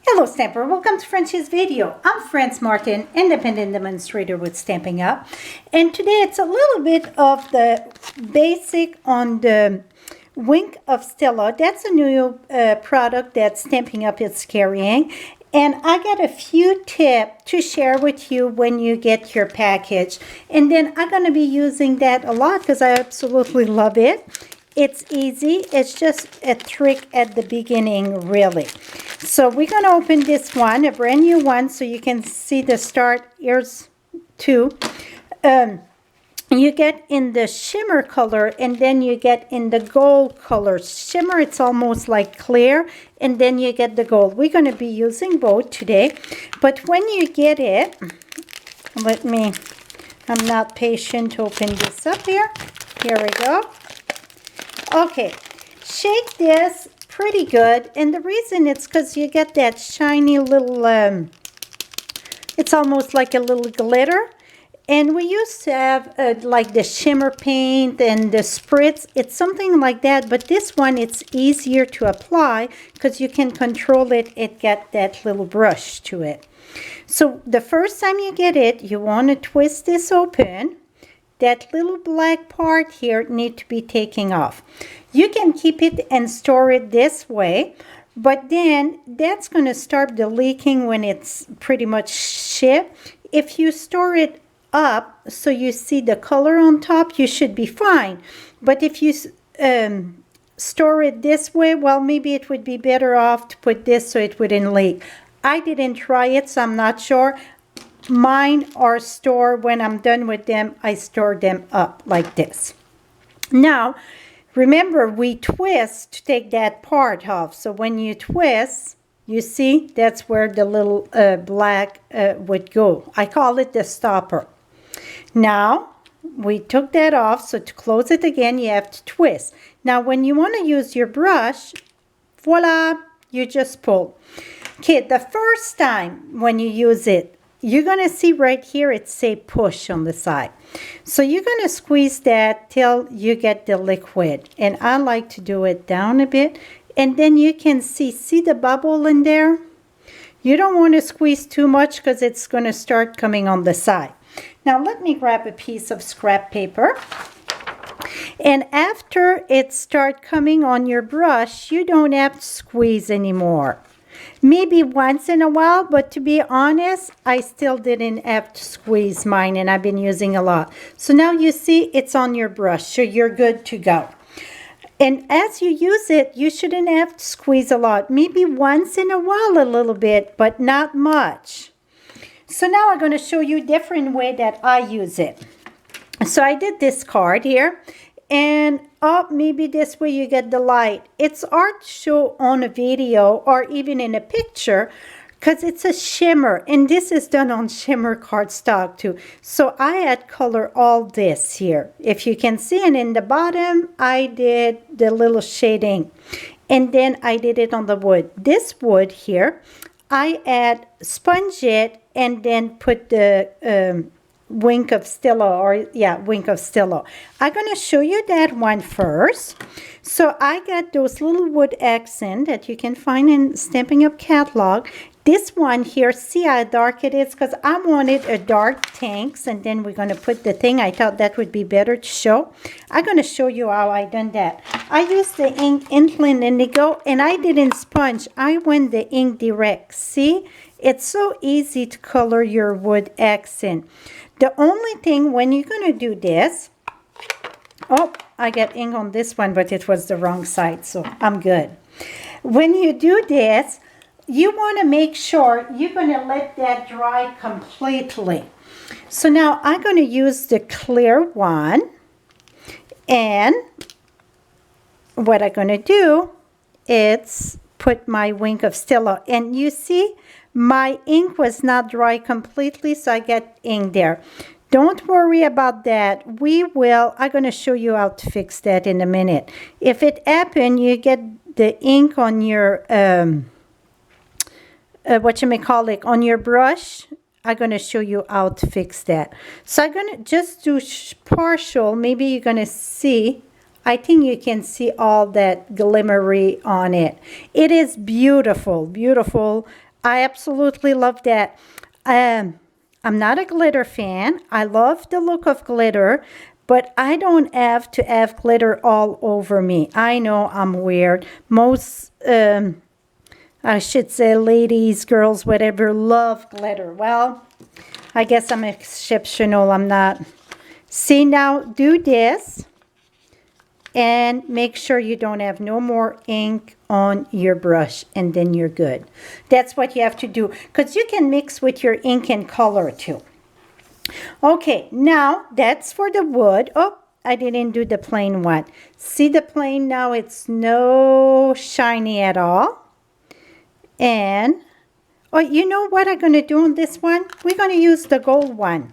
Hello Stamper, welcome to French's video. I'm France Martin, independent demonstrator with Stampin' Up. And today it's a little bit of the basic on the Wink of Stella. That's a new product that Stampin' Up is carrying. And I got a few tips to share with you when you get your package. And then I'm going to be using that a lot because I absolutely love it. It's easy. It's just a trick at the beginning, really. So we're going to open this one, a brand new one, so you can see the start. Here's two. You get in the shimmer color, and then you get in the gold color. Shimmer, it's almost like clear, and then you get the gold. We're going to be using both today. But when you get it, I'm not patient to open this up here. Here we go. Okay, shake this pretty good, and the reason it's because you get that shiny little, it's almost like a little glitter. And we used to have like the shimmer paint and the spritz. It's something like that, but this one, it's easier to apply because you can control it. It got that little brush to it. So the first time you get it, you want to twist this open. That little black part here needs to be taken off. You can keep it and store it this way, but then that's going to start the leaking when it's pretty much shipped. If you store it up so you see the color on top, you should be fine. But if you store it this way, well, maybe it would be better off to put this so it wouldn't leak. I didn't try it, so I'm not sure. Mine are stored when I'm done with them. I store them up like this. Now, remember, we twist to take that part off. So when you twist, you see, that's where the little black would go. I call it the stopper. Now, we took that off. So to close it again, you have to twist. Now, when you want to use your brush, voila, you just pull. Okay, the first time when you use it, you're going to see right here, it say push on the side. So you're going to squeeze that till you get the liquid. And I like to do it down a bit. And then you can see the bubble in there? You don't want to squeeze too much because it's going to start coming on the side. Now let me grab a piece of scrap paper. And after it starts coming on your brush, you don't have to squeeze anymore. Maybe once in a while, but to be honest, I still didn't have to squeeze mine, and I've been using a lot. So now you see it's on your brush, so you're good to go. And as you use it, you shouldn't have to squeeze a lot. Maybe once in a while a little bit, but not much. So now I'm going to show you a different way that I use it. So I did this card here. And maybe this way you get the light. It's hard to show on a video or even in a picture because it's a shimmer. And this is done on shimmer cardstock too. So I had color all this here. If you can see, and in the bottom, I did the little shading. And then I did it on the wood. This wood here, I add sponge it and then put the Wink of Stella, Wink of Stella. I'm going to show you that one first. So I got those little wood accent that you can find in Stampin' Up catalog. This one here, see how dark it is? Because I wanted a dark tanks, and then we're going to put the thing. I thought that would be better to show. I'm going to show you how I done that. I used the ink Inkland Indigo, and I didn't sponge. I went the ink direct. See? It's so easy to color your wood accent. The only thing when you're going to do this, I got ink on this one, but it was the wrong side, so I'm good. When you do this, you want to make sure you're going to let that dry completely. So now I'm going to use the clear one, and what I'm going to do is put my Wink of Stella, and you see, my ink was not dry completely, so I get ink there. Don't worry about that. I'm going to show you how to fix that in a minute. If it happens, you get the ink on your, on your brush. I'm going to show you how to fix that. So I'm going to just do partial. Maybe you're going to see. I think you can see all that glimmery on it. It is beautiful, beautiful. I absolutely love that. I'm not a glitter fan. I love the look of glitter, but I don't have to have glitter all over me. I know I'm weird. Most, I should say ladies, girls, whatever, love glitter. Well, I guess I'm exceptional. I'm not. See, now do this. And make sure you don't have no more ink on your brush, and then you're good. That's what you have to do, because you can mix with your ink and color too. Okay, now that's for the wood. Oh, I didn't do the plain one. See the plain now, it's no shiny at all. And, oh, you know what I'm going to do on this one? We're going to use the gold one.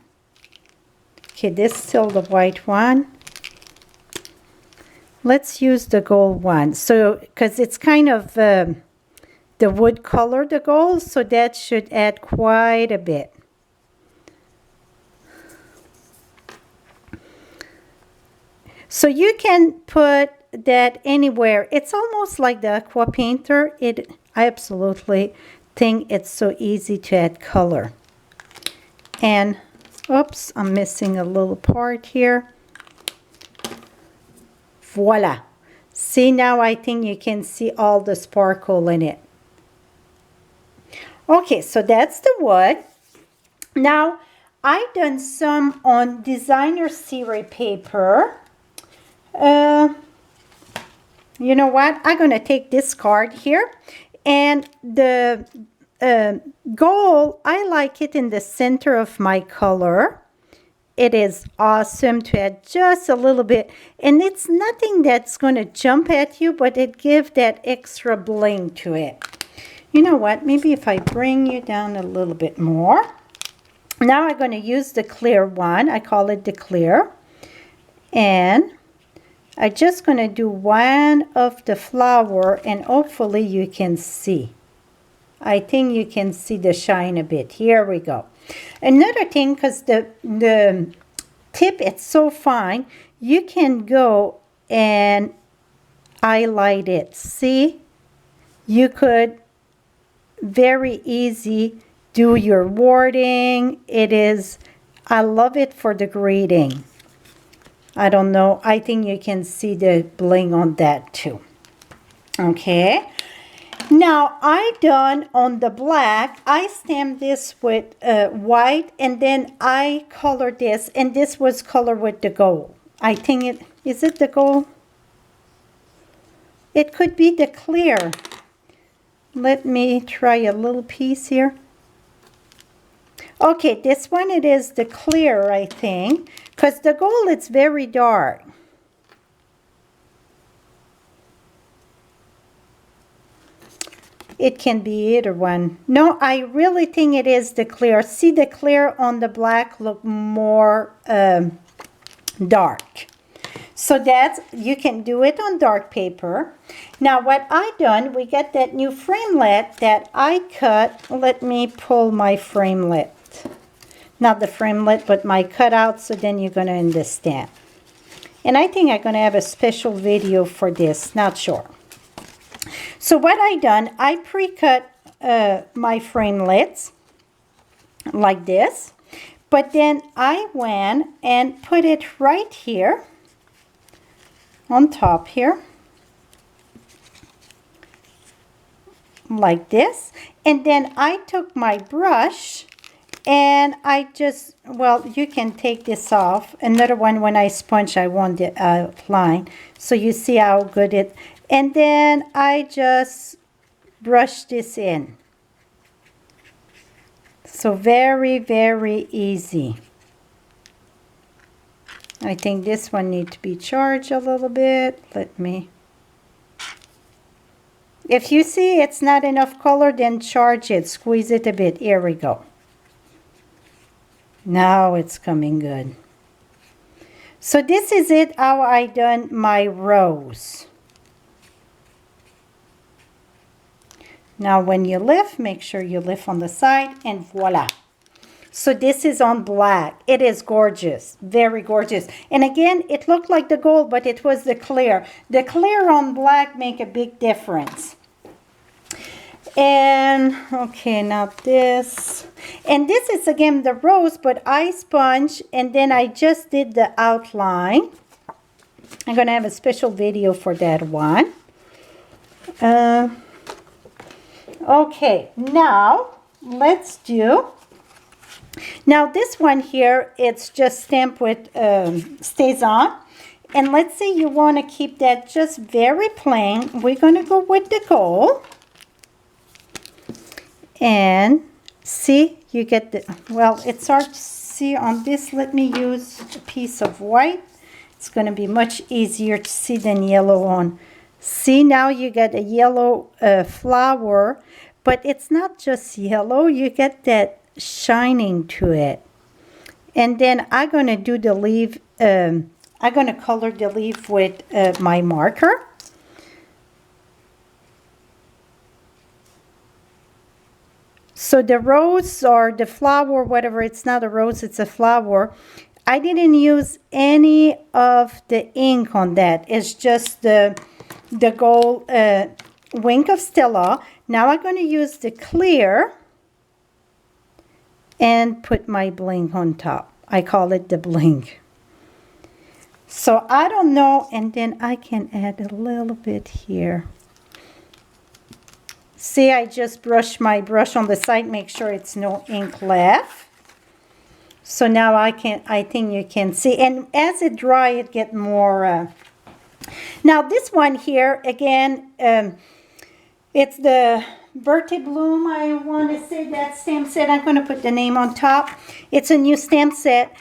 Okay, this is still the white one. Let's use the gold one. So, because it's kind of the wood color, the gold, so that should add quite a bit. So you can put that anywhere. It's almost like the aqua painter. I absolutely think it's so easy to add color. And, oops, I'm missing a little part here. Voila. See, now I think you can see all the sparkle in it. Okay, so that's the wood. Now, I've done some on designer series paper. You know what? I'm going to take this card here. And the gold, I like it in the center of my color. It is awesome to add just a little bit. And it's nothing that's going to jump at you, but it gives that extra bling to it. You know what? Maybe if I bring you down a little bit more. Now I'm going to use the clear one. I call it the clear. And I'm just going to do one of the flower, and hopefully you can see. I think you can see the shine a bit. Here we go. Another thing, because the tip, it's so fine, you can go and highlight it. See? You could very easy do your wording. I love it for the greeting. I don't know. I think you can see the bling on that too. Okay. Now, I done on the black, I stamped this with white, and then I colored this, and this was colored with the gold. I think is it the gold? It could be the clear. Let me try a little piece here. Okay, this one, it is the clear, I think, because the gold, it's very dark. It can be either one. No, I really think it is the clear. See, the clear on the black look more dark. So that's, you can do it on dark paper. Now what I done, we got that new framelit that I cut. Let me pull my framelit. Not the framelit, but my cutout, so then you're going to understand. And I think I'm going to have a special video for this, not sure. So what I done, I pre-cut my framelits like this, but then I went and put it right here on top here, like this. And then I took my brush and I just, well, you can take this off. Another one, when I sponge, I want the outline. So you see how good it. And then I just brush this in. So very, very easy. I think this one needs to be charged a little bit. Let me. If you see it's not enough color, then charge it. Squeeze it a bit. Here we go. Now it's coming good. So this is it, how I done my rose. Now when you lift, make sure you lift on the side, and voila. So this is on black. It is gorgeous, very gorgeous. And again, it looked like the gold, but it was the clear. The clear on black make a big difference. And okay, now this, and this is again the rose, but I sponge, and then I just did the outline. I'm gonna have a special video for that one. Okay, now let's do. Now this one here, it's just stamped with stays on. And let's say you want to keep that just very plain. We're going to go with the gold. And see, you get the, well, it's hard to see on this. Let me use a piece of white. It's going to be much easier to see than yellow on. See, now you get a yellow flower, but it's not just yellow. You get that shining to it. And then I'm going to do the leaf, I'm going to color the leaf with my marker. So the rose or the flower, whatever, it's not a rose, it's a flower. I didn't use any of the ink on that. It's just the gold wink of Stella. Now I'm going to use the clear and put my bling on top. I call it the bling. So I don't know, and then I can add a little bit here. See, I just brush my brush on the side, make sure it's no ink left. So now I think you can see, and as it dry, it get more. Now this one here, again, it's the Bertie Bloom, I want to say that stamp set. I'm going to put the name on top. It's a new stamp set.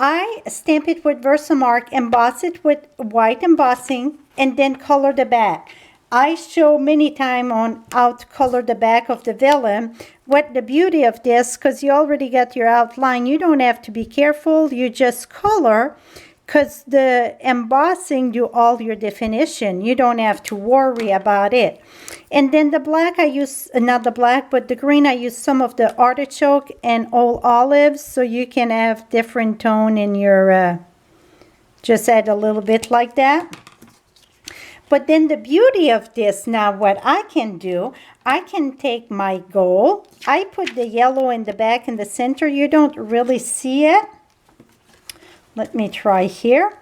I stamp it with Versamark, emboss it with white embossing, and then color the back. I show many times on how to color the back of the vellum. What the beauty of this, because you already got your outline, you don't have to be careful. You just color, because the embossing do all your definition. You don't have to worry about it. And then the black I use, not the black, but the green, I use some of the artichoke and old olives, so you can have different tone in your, just add a little bit like that. But then the beauty of this now, what I can do, I can take my gold. I put the yellow in the back and the center. You don't really see it. Let me try here.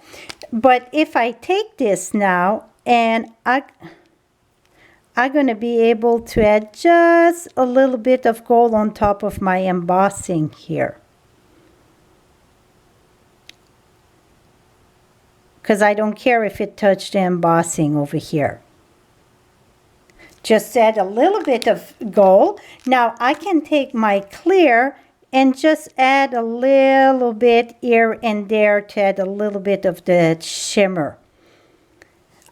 But if I take this now and I'm going to be able to add just a little bit of gold on top of my embossing here. Because I don't care if it touched the embossing over here. Just add a little bit of gold. Now I can take my clear and just add a little bit here and there to add a little bit of the shimmer.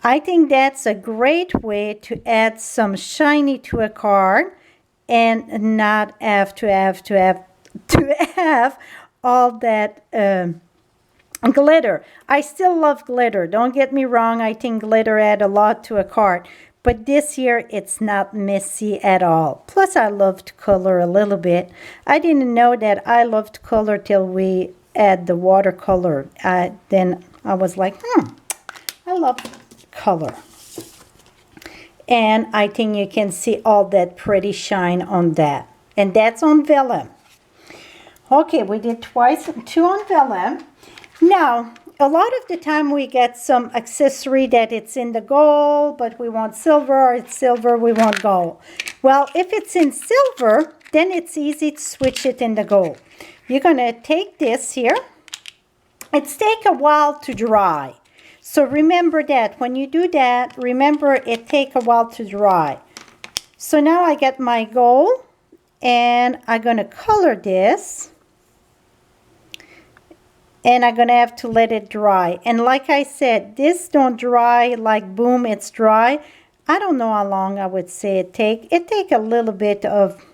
I think that's a great way to add some shiny to a card and not have all that glitter. I still love glitter. Don't get me wrong. I think glitter add a lot to a card. But this year, it's not messy at all. Plus, I love to color a little bit. I didn't know that I loved color till we add the watercolor. Then I was like, I love color. And I think you can see all that pretty shine on that. And that's on vellum. Okay, we did two on vellum. Now, a lot of the time we get some accessory that it's in the gold, but we want silver, or it's silver, we want gold. Well, if it's in silver, then it's easy to switch it in the gold. You're going to take this here. It's take a while to dry. So remember that. When you do that, remember it take a while to dry. So now I get my gold, and I'm going to color this. And I'm going to have to let it dry. And like I said, this don't dry like boom, it's dry. I don't know how long I would say it take. It take a little bit of,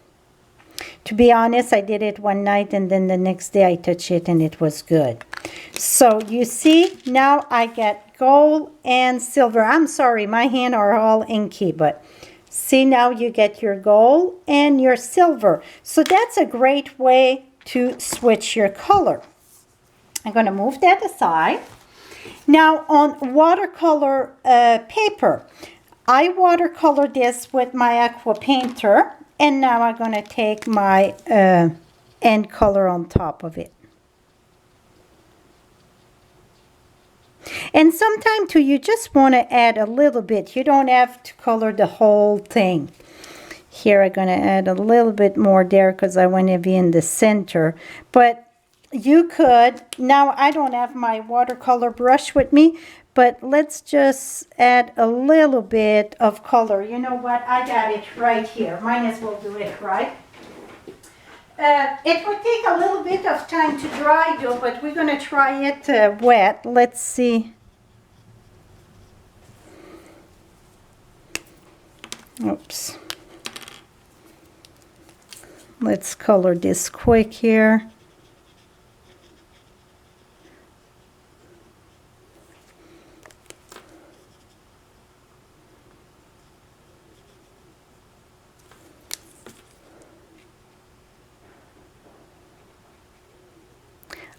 to be honest, I did it one night and then the next day I touched it and it was good. So you see, now I get gold and silver. I'm sorry, my hands are all inky, but see, now you get your gold and your silver. So that's a great way to switch your color. I'm going to move that aside. Now on watercolor paper, I watercolor this with my aqua painter, and now I'm going to take my end color on top of it. And sometimes too, you just want to add a little bit. You don't have to color the whole thing. Here I'm going to add a little bit more there because I want to be in the center. But you could, now I don't have my watercolor brush with me, but let's just add a little bit of color. You know what? I got it right here. Might as well do it right. It would take a little bit of time to dry though, but we're going to try it wet. Let's see. Oops. Let's color this quick here.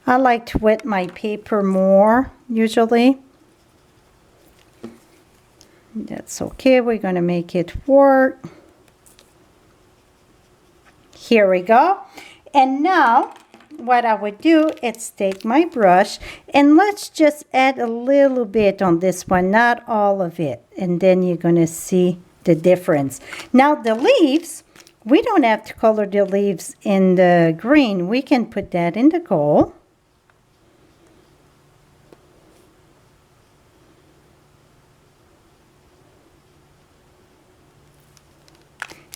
I like to wet my paper more, usually. That's okay, we're going to make it work. Here we go. And now, what I would do is take my brush, and let's just add a little bit on this one, not all of it. And then you're going to see the difference. Now, the leaves, we don't have to color the leaves in the green. We can put that in the gold.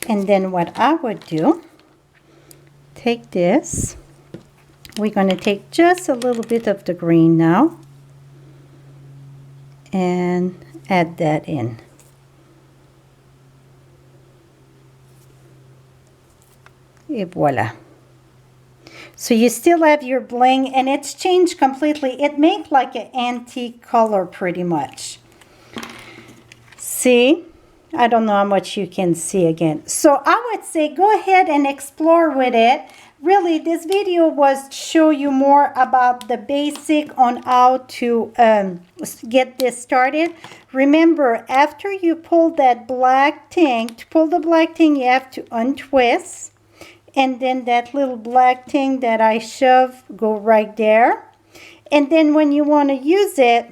And then what I would do, take this. We're going to take just a little bit of the green now and add that in. Et voila. So you still have your bling, and it's changed completely. It makes like an antique color pretty much. See? I don't know how much you can see again. So I would say go ahead and explore with it. Really, this video was to show you more about the basic on how to get this started. Remember, after you pull that black thing, to pull the black thing, you have to untwist. And then that little black thing that I shove, go right there. And then when you want to use it,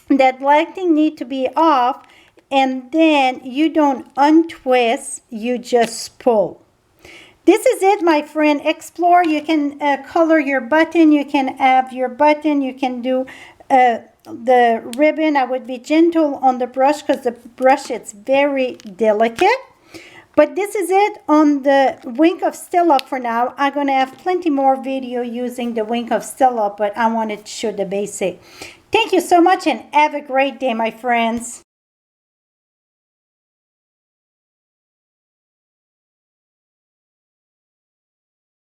that black thing need to be off. And then you don't untwist, you just pull. This is it, my friend. Explore. You can color your button. You can have your button. You can do the ribbon. I would be gentle on the brush because the brush is very delicate. But this is it on the Wink of Stella for now. I'm going to have plenty more video using the Wink of Stella, but I wanted to show the basic. Thank you so much and have a great day, my friends.